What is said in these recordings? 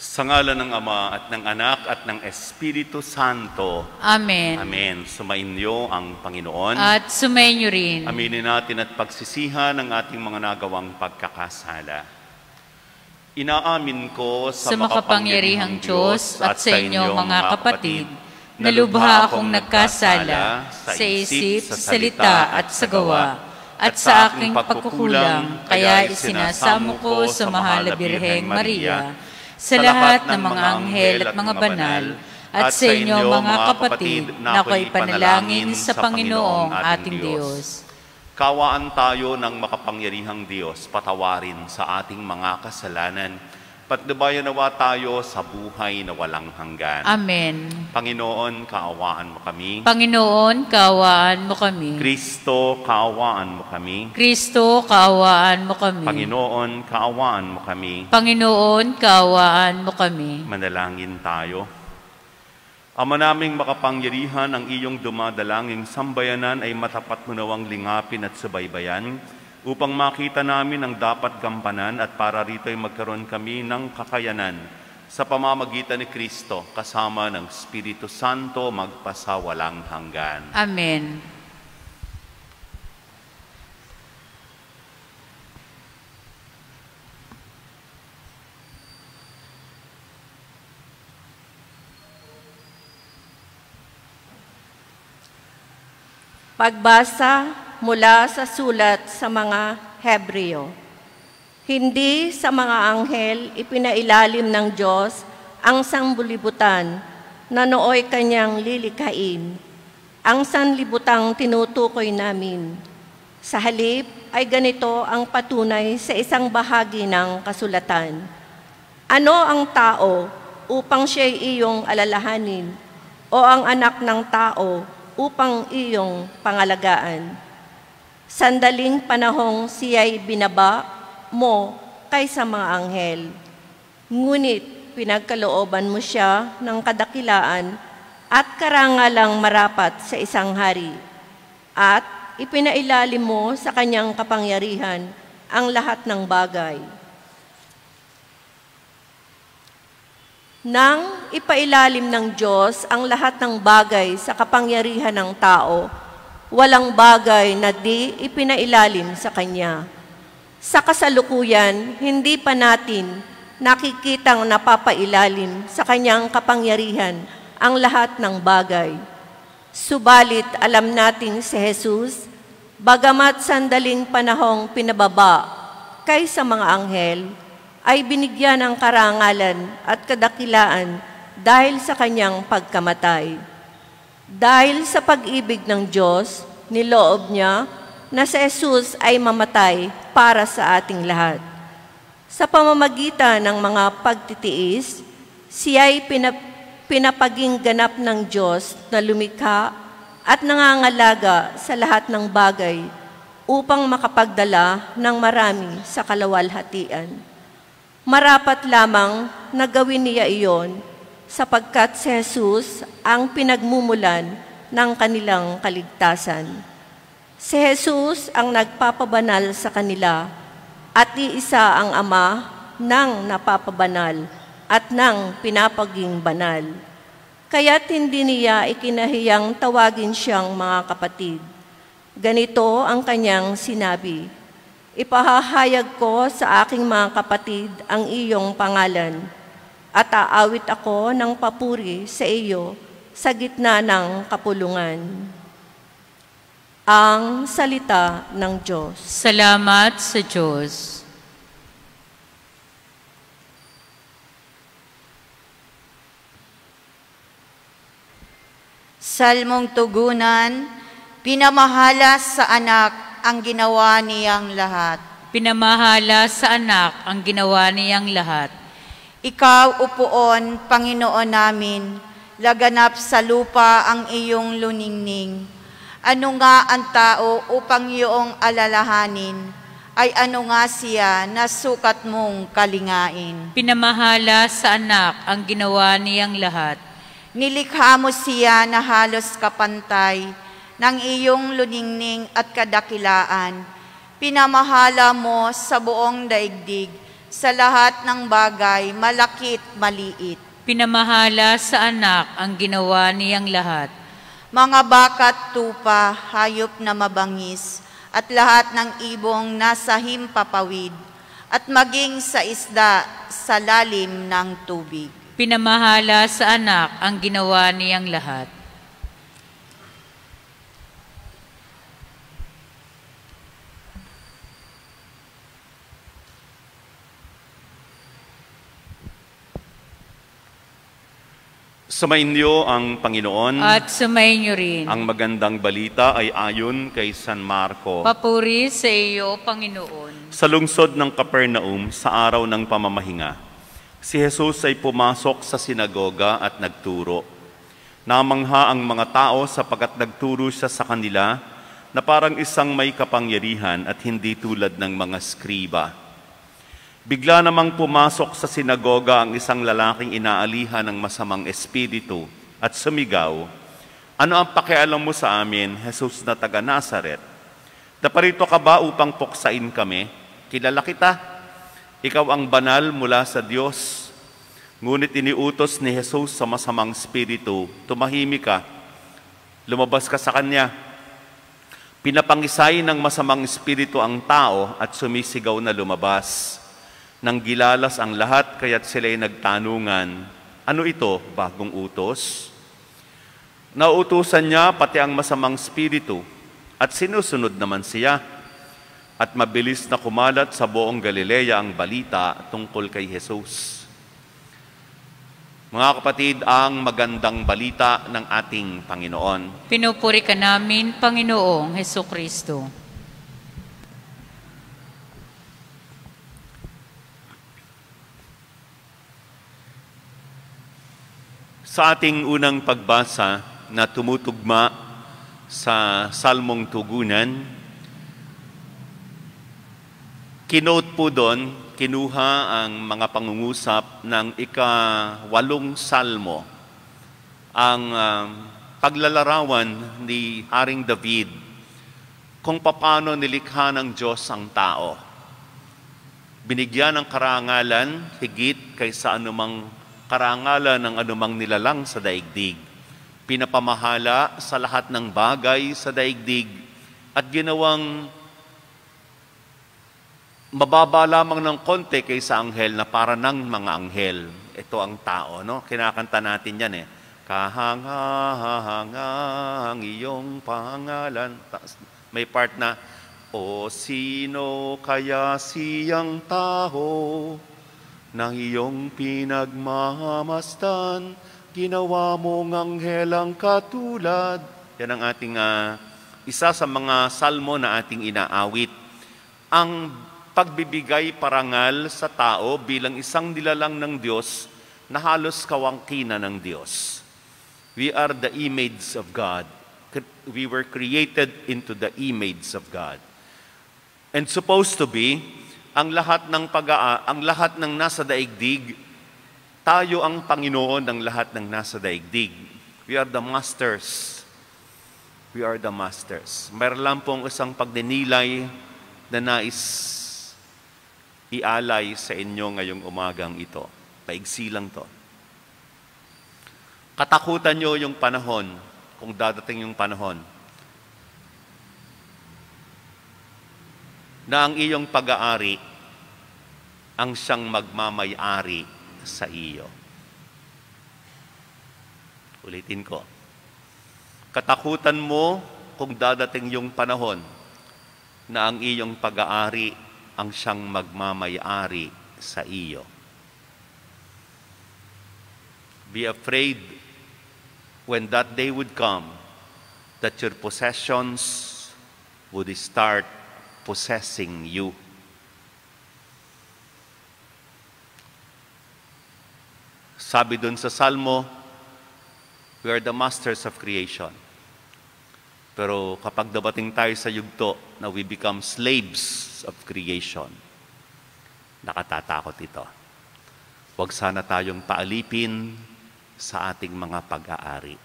Sa ngalan ng Ama at ng Anak at ng Espiritu Santo. Amen. Amen. Sumainyo ang Panginoon. At sumainyo rin. Aminin natin at pagsisihan ang ating mga nagawang pagkakasala. Inaamin ko sa makapangyarihang Diyos at sa inyo mga kapatid, na lubha akong nagkasala sa isip, sa salita at sa gawa, at sa aking pagkukulang, kaya isinasamo ko sa mahal na Birheng Maria, sa lahat ng mga anghel at mga banal, at sa inyo mga kapatid, na ako'y panalangin sa Panginoong ating Diyos. Kawaan tayo ng makapangyarihang Diyos, patawarin sa ating mga kasalanan, patnubayan nawa tayo sa buhay na walang hanggan. Amen. Panginoon, kaawaan mo kami. Panginoon, kaawaan mo kami. Kristo, kaawaan mo kami. Kristo, kaawaan mo kami. Panginoon, kaawaan mo kami. Panginoon, kaawaan mo kami. Manalangin tayo. Ama naming makapangyarihan, ang iyong dumadalangin sambayanan ay matapat mo nawang lingapin at subaybayan upang makita namin ang dapat gampanan at para rito ay magkaroon kami ng kakayanan sa pamamagitan ni Kristo kasama ng Espiritu Santo magpasawalang hanggan. Amen. Pagbasa mula sa sulat sa mga Hebreo. Hindi sa mga anghel ipinailalim ng Diyos ang sanglibutan na nooy kanyang lilikhain. Ang sanlibutang tinutukoy namin. Sa halip ay ganito ang patunay sa isang bahagi ng kasulatan. Ano ang tao upang siya'y iyong alalahanin, o ang anak ng tao upang iyong pangalagaan? Sandaling panahong siya'y binaba mo kaysa mga anghel. Ngunit pinagkalooban mo siya ng kadakilaan at karangalang marapat sa isang hari. At ipinailalim mo sa kanyang kapangyarihan ang lahat ng bagay. Nang ipailalim ng Diyos ang lahat ng bagay sa kapangyarihan ng tao, walang bagay na di ipinailalim sa Kanya. Sa kasalukuyan, hindi pa natin nakikitang napapailalim sa Kanyang kapangyarihan ang lahat ng bagay. Subalit alam nating si Jesus, bagamat sandaling panahong pinababa kaysa mga anghel, ay binigyan ng karangalan at kadakilaan dahil sa kanyang pagkamatay. Dahil sa pag-ibig ng Diyos, niloob niya na si Jesus ay mamatay para sa ating lahat. Sa pamamagitan ng mga pagtitiis, siya ay pinapaging ganap ng Diyos na lumikha at nangangalaga sa lahat ng bagay upang makapagdala ng marami sa kalawalhatian. Marapat lamang na gawin niya iyon sapagkat si Jesus ang pinagmumulan ng kanilang kaligtasan. Si Jesus ang nagpapabanal sa kanila at iisa ang Ama ng napapabanal at ng pinapaging banal. Kaya't hindi niya ikinahiyang tawagin siyang mga kapatid. Ganito ang kanyang sinabi, "Ipahahayag ko sa aking mga kapatid ang iyong pangalan, at aawit ako ng papuri sa iyo sa gitna ng kapulungan." Ang salita ng Diyos. Salamat sa Diyos. Salmong tugunan, pinamahala sa anak ang ginawa niyang lahat. Pinamahala sa anak ang ginawa niyang lahat. Ikaw, upuon, Panginoon namin, laganap sa lupa ang iyong luningning. Ano nga ang tao upang iyong alalahanin? Ay ano nga siya na sukat mong kalingain? Pinamahala sa anak ang ginawa niyang lahat. Nilikha mo siya na halos kapantay ng iyong luningning at kadakilaan. Pinamahala mo sa buong daigdig sa lahat ng bagay, malaki't maliit. Pinamahala sa anak ang ginawa niyang lahat. Mga baka't tupa, hayop na mabangis, at lahat ng ibong nasa himpapawid, at maging sa isda sa lalim ng tubig. Pinamahala sa anak ang ginawa niyang lahat. Sumainyo ang Panginoon. At sumayin niyo rin. Ang magandang balita ay ayon kay San Marco. Papuri sa iyo, Panginoon. Sa lungsod ng Capernaum, sa araw ng pamamahinga, si Jesus ay pumasok sa sinagoga at nagturo. Namangha ang mga tao sapagkat nagturo siya sa kanila na parang isang may kapangyarihan at hindi tulad ng mga skriba. Bigla namang pumasok sa sinagoga ang isang lalaking inaalihan ng masamang espiritu at sumigaw, "Ano ang pakialam mo sa amin, Jesus na taga Nazaret? Naparito ka ba upang puksain kami? Kilala kita. Ikaw ang banal mula sa Diyos." Ngunit iniutos ni Jesus sa masamang espiritu, "Tumahimik ka. Lumabas ka sa kanya." Pinapangisay ng masamang espiritu ang tao at sumisigaw na lumabas. Nang gilalas ang lahat, kaya't sila'y nagtanungan, "Ano ito, bagong utos?" Nauutusan niya pati ang masamang espiritu at sinusunod naman siya. At mabilis na kumalat sa buong Galilea ang balita tungkol kay Jesus. Mga kapatid, ang magandang balita ng ating Panginoon. Pinupuri ka namin, Panginoong Hesukristo. Sa ating unang pagbasa na tumutugma sa Salmong Tugunan, kinote po doon, kinuha ang mga pangungusap ng ika-8 salmo, ang paglalarawan ni Haring David kung paano nilikha ng Diyos ang tao. Binigyan ng karangalan higit kaysa anumang karangalan ng anumang nilalang sa daigdig. Pinapamahala sa lahat ng bagay sa daigdig at ginawang mababa lamang ng konti kaysa anghel na para ng mga anghel. Ito ang tao, no? Kinakanta natin yan eh. Kahangahangang iyong pangalan. May part na, "O sino kaya siyang tao nang iyong pinagmamasdan, ginawa mong anghelang katulad." Yan ang ating isa sa mga salmo na ating inaawit. Ang pagbibigay parangal sa tao bilang isang nilalang ng Diyos na halos kawangkina ng Diyos. We are the image of God. We were created into the image of God. And supposed to be, ang lahat ng nasa daigdig, tayo ang Panginoon ng lahat ng nasa daigdig. We are the masters. We are the masters. Mayroon lang pong isang pagdinilay na nais ialay sa inyo ngayong umagang ito. Paigsi lang to. Katakutan nyo yung panahon, kung dadating yung panahon, na ang iyong pag-aari ang siyang magmamay-ari sa iyo. Ulitin ko. Katakutan mo kung dadating yung panahon na ang iyong pag-aari ang siyang magmamay-ari sa iyo. Be afraid when that day would come that your possessions would start possessing you. Sabi dun sa Salmo, we are the masters of creation. Pero kapag dabating tayo sa yugto na we become slaves of creation, nakatatakot ito. Huwag sana tayong paalipin sa ating mga pag-aari.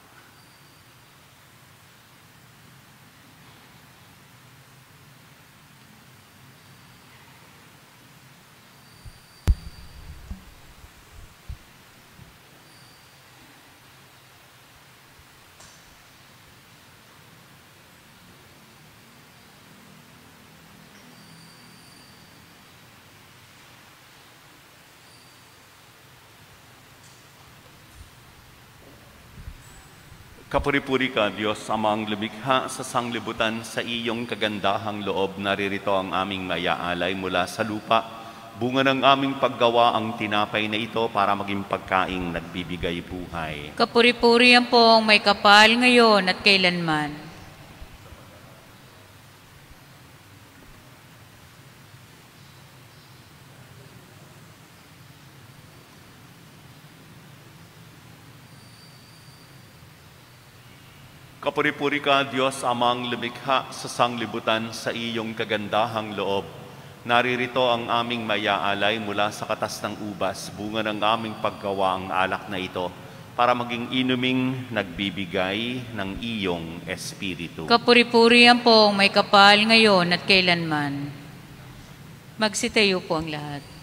Kapuri-puri ka, Diyos, Amang lumikha sa sanglibutan, sa iyong kagandahang loob, naririto ang aming mayaalay mula sa lupa. Bunga ng aming paggawa ang tinapay na ito para maging pagkaing nagbibigay buhay. Kapuri-puri ang pong may kapal ngayon at kailanman. Kapuri-puri ka, Diyos, Amang lumikha sa sanglibutan, sa iyong kagandahang loob. Naririto ang aming mayaalay mula sa katas ng ubas, bunga ng aming paggawa ang alak na ito, para maging inuming nagbibigay ng iyong Espiritu. Kapuri-puri ang pong may kapal ngayon at kailanman. Magsitayo po ang lahat.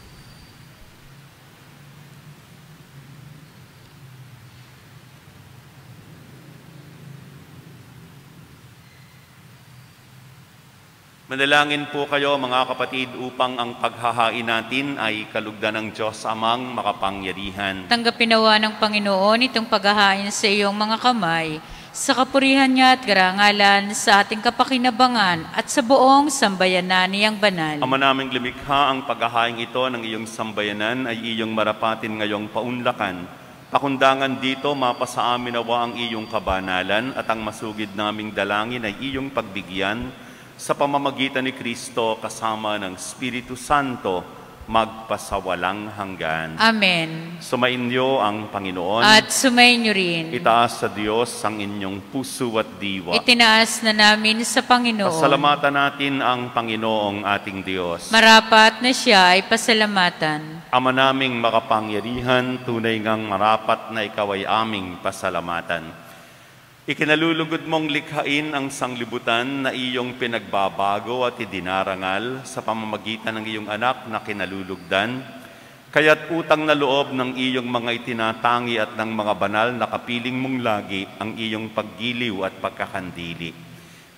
Manalangin po kayo, mga kapatid, upang ang paghahain natin ay kalugdan ng Diyos Amang makapangyarihan. Tanggapin nawa ng Panginoon itong paghahain sa iyong mga kamay, sa kapurihan niya at garangalan, sa ating kapakinabangan at sa buong sambayanan niyang banal. Ama naming lumikha, ang paghahain ito ng iyong sambayanan ay iyong marapatin ngayong paunlakan. Pakundangan dito, mapasa amin nawa ang iyong kabanalan at ang masugid naming dalangin ay iyong pagbigyan sa pamamagitan ni Kristo kasama ng Espiritu Santo, magpasawalang hanggan. Amen. Sumainyo ang Panginoon. At sumainyo rin. Itaas sa Diyos ang inyong puso at diwa. Itinaas na namin sa Panginoon. Pasalamatan natin ang Panginoong ating Diyos. Marapat na siya ay pasalamatan. Ama naming makapangyarihan, tunay ngang marapat na ikaw ay aming pasalamatan. Ikinalulugod mong likhain ang sanglibutan na iyong pinagbabago at idinarangal sa pamamagitan ng iyong anak na kinalulugdan, kaya't utang na loob ng iyong mga itinatangi at ng mga banal na kapiling mong lagi ang iyong paggiliw at pagkakandili.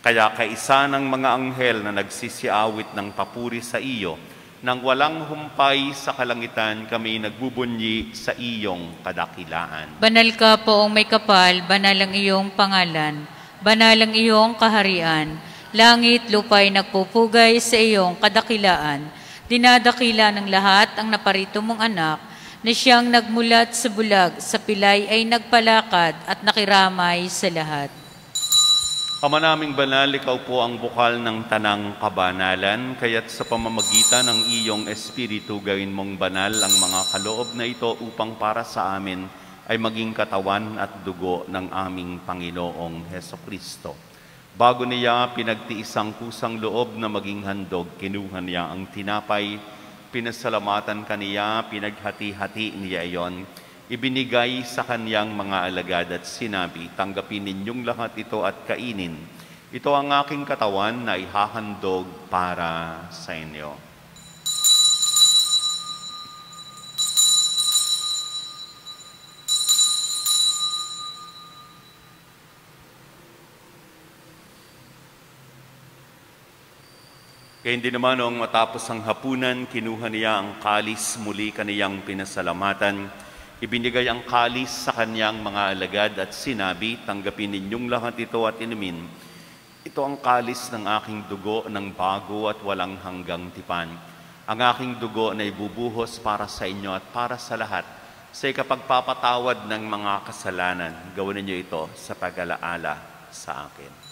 Kaya kaisa ng mga anghel na nagsisiawit ng papuri sa iyo, nang walang humpay sa kalangitan, kami nagbubunyi sa iyong kadakilaan. Banal ka poong may kapal, banal ang iyong pangalan, banal ang iyong kaharian. Langit, lupa'y nagpupugay sa iyong kadakilaan. Dinadakila ng lahat ang naparito mong anak, na siyang nagmulat sa bulag, sa pilay ay nagpalakad at nakiramay sa lahat. Ama naming banal, ikaw po ang bukal ng tanang kabanalan, kaya't sa pamamagitan ng iyong Espiritu gawin mong banal ang mga kaloob na ito upang para sa amin ay maging katawan at dugo ng aming Panginoong Hesukristo. Bago niya pinagtiis ang kusang loob na maging handog, kinuha niya ang tinapay, pinasalamatan kaniya, pinaghati-hati niya iyon, ibinigay sa kaniyang mga alagad at sinabi, tanggapin ninyong lahat ito at kainin. Ito ang aking katawan na ihahandog para sa inyo. Kaya hindi naman noong matapos ang hapunan, kinuha niya ang kalis, muli kaniyang pinasalamatan. Ibinigay ang kalis sa kaniyang mga alagad at sinabi, tanggapin ninyong lahat ito at inumin. Ito ang kalis ng aking dugo ng bago at walang hanggang tipan. Ang aking dugo na ibubuhos para sa inyo at para sa lahat sa ikapagpapatawad ng mga kasalanan. Gawin ninyo ito sa pag-alaala sa akin.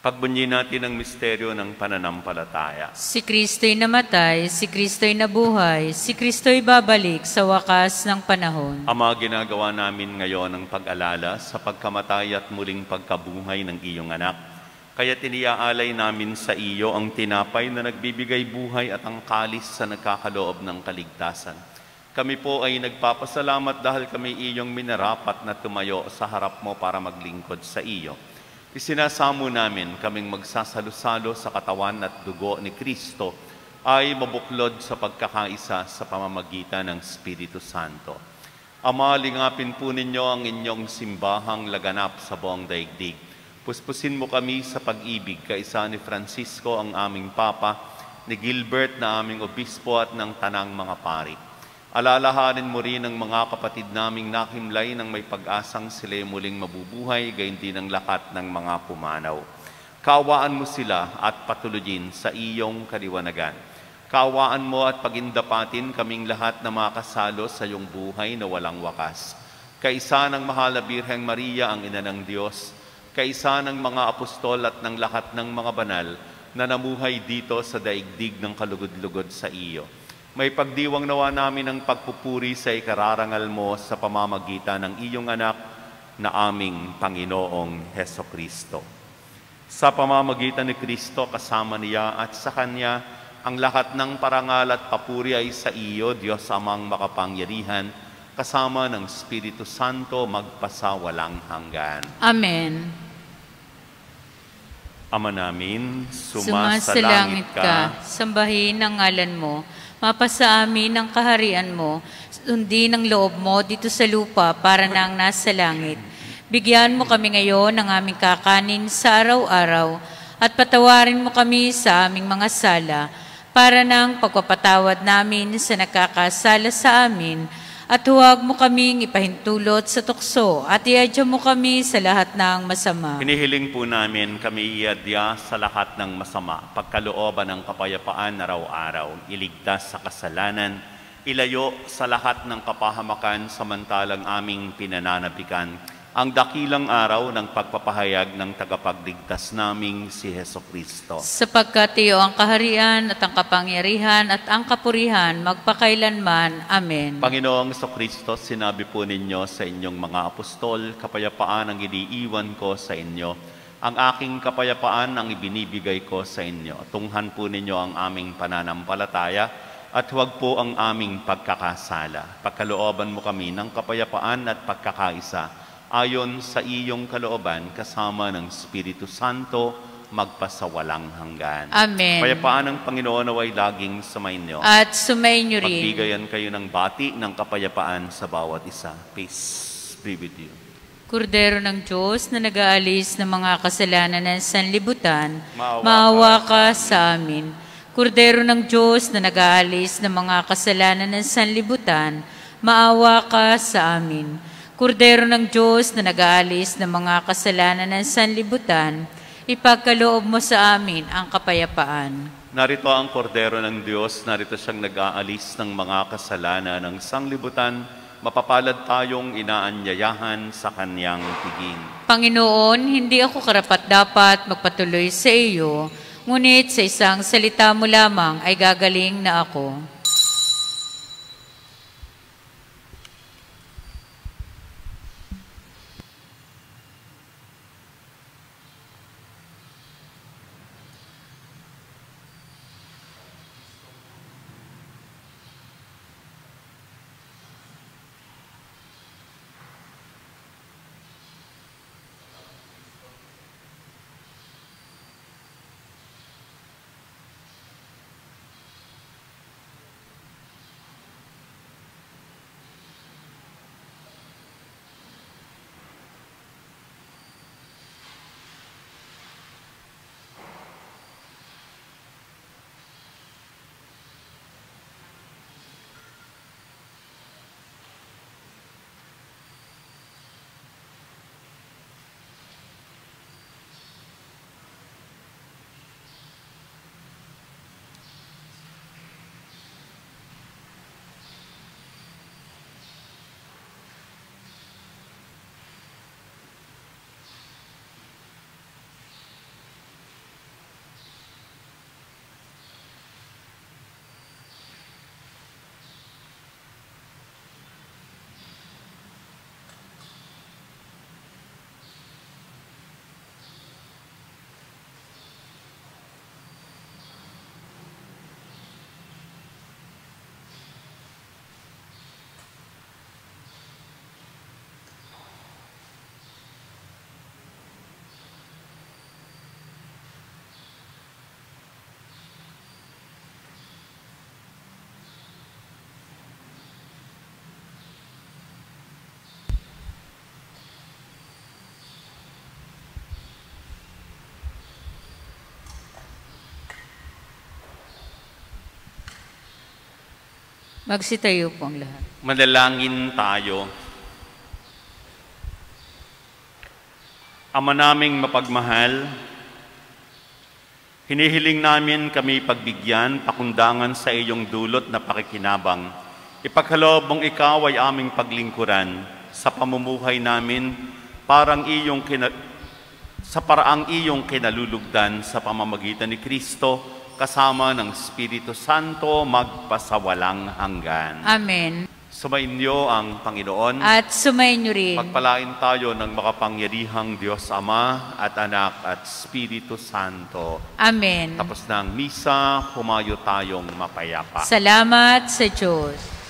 Pagbunyi natin ang misteryo ng pananampalataya. Si Kristo'y namatay, si Kristo'y nabuhay, si Kristo'y babalik sa wakas ng panahon. Ama, ginagawa namin ngayon ang pag-alala sa pagkamatay at muling pagkabuhay ng iyong anak. Kaya tiniaalay namin sa iyo ang tinapay na nagbibigay buhay at ang kalis sa nagkakaloob ng kaligtasan. Kami po ay nagpapasalamat dahil kami iyong minarapat na tumayo sa harap mo para maglingkod sa iyo. Isinasamo namin kaming magsasalo-salo sa katawan at dugo ni Kristo ay mabuklod sa pagkakaisa sa pamamagitan ng Espiritu Santo. Ama, lingapin po ninyo ang inyong simbahang laganap sa buong daigdig. Puspusin mo kami sa pag-ibig, kaisa ni Francisco ang aming Papa, ni Gilbert na aming obispo at ng tanang mga pari. Alalahanin mo rin ang mga kapatid naming nakimlay ng may pag-asang sila'y muling mabubuhay, gayon din ang lahat ng mga pumanaw. Kaawaan mo sila at patulugin sa iyong kaliwanagan. Kaawaan mo at pagindapatin kaming lahat na makasalo sa iyong buhay na walang wakas. Kaisa ng Mahal na Birheng Maria, ang Ina ng Diyos, kaisa ng mga apostol at ng lahat ng mga banal na namuhay dito sa daigdig ng kalugod-lugod sa iyo. May pagdiwang nawa namin ang pagpupuri sa ikararangal mo sa pamamagitan ng iyong anak na aming Panginoong Hesukristo. Sa pamamagitan ni Kristo, kasama niya at sa Kanya, ang lahat ng parangal at papuri ay sa iyo, Diyos Amang makapangyarihan, kasama ng Espiritu Santo, magpasawalang hanggan. Amen. Ama namin, Sumasalangit ka, sambahin ang ngalan mo, mapasa amin ang kaharian mo, sundin ang loob mo dito sa lupa para nang nasa langit. Bigyan mo kami ngayon ng aming kakanin sa araw-araw at patawarin mo kami sa aming mga sala para nang pagpapatawad namin sa nakakasala sa amin at huwag mo kaming ipahintulot sa tukso at iadya mo kami sa lahat ng masama. Hinihiling po namin kami iadya sa lahat ng masama, pagkalooban ng kapayapaan araw-araw, iligtas sa kasalanan, ilayo sa lahat ng kapahamakan samantalang aming pinananabikan ang dakilang araw ng pagpapahayag ng tagapagligtas naming si Hesukristo. Sapagkat iyo ang kaharian at ang kapangyarihan at ang kapurihan magpakailanman. Amen. Panginoong Hesukristo, sinabi po ninyo sa inyong mga apostol, kapayapaan ang iniiwan ko sa inyo. Ang aking kapayapaan ang ibinibigay ko sa inyo. Tunghan po ninyo ang aming pananampalataya at huwag po ang aming pagkakasala. Pagkalooban mo kami ng kapayapaan at pagkakaisa, ayon sa iyong kalooban, kasama ng Espiritu Santo, magpasawalang hanggan. Amen. Kapayapaan ng Panginoon naway laging sumainyo. At sumainyo rin. Magbigayan kayo ng bati ng kapayapaan sa bawat isa. Peace be with you. Kordero ng Diyos na nag-aalis ng mga kasalanan ng sanlibutan, maawa ka sa amin. Kordero ng Diyos na nag-aalis ng mga kasalanan ng sanlibutan, maawa ka sa amin. Kordero ng Diyos na nag-aalis ng mga kasalanan ng sanlibutan, ipagkaloob mo sa amin ang kapayapaan. Narito ang Kordero ng Diyos, narito siyang nag-aalis ng mga kasalanan ng sanglibutan, mapapalad tayong inaanyayahan sa kanyang piging. Panginoon, hindi ako karapat-dapat magpatuloy sa iyo, ngunit sa isang salita mo lamang ay gagaling na ako. Magsitayo po ang lahat. Manalangin tayo. Ama naming mapagmahal, hinihiling namin kami pagbigyan, pakundangan sa iyong dulot na pakikinabang. Ipagkaloob mong ikaw ay aming paglingkuran sa pamumuhay namin sa paraang iyong kinalulugdan sa pamamagitan ni Kristo kasama ng Espiritu Santo magpasawalang hanggan. Amen. Sumainyo ang Panginoon. At sumainyo rin. Pagpalain tayo ng makapangyarihang Diyos Ama at Anak at Espiritu Santo. Amen. Tapos ng misa, humayo tayong mapayapa. Salamat sa Diyos.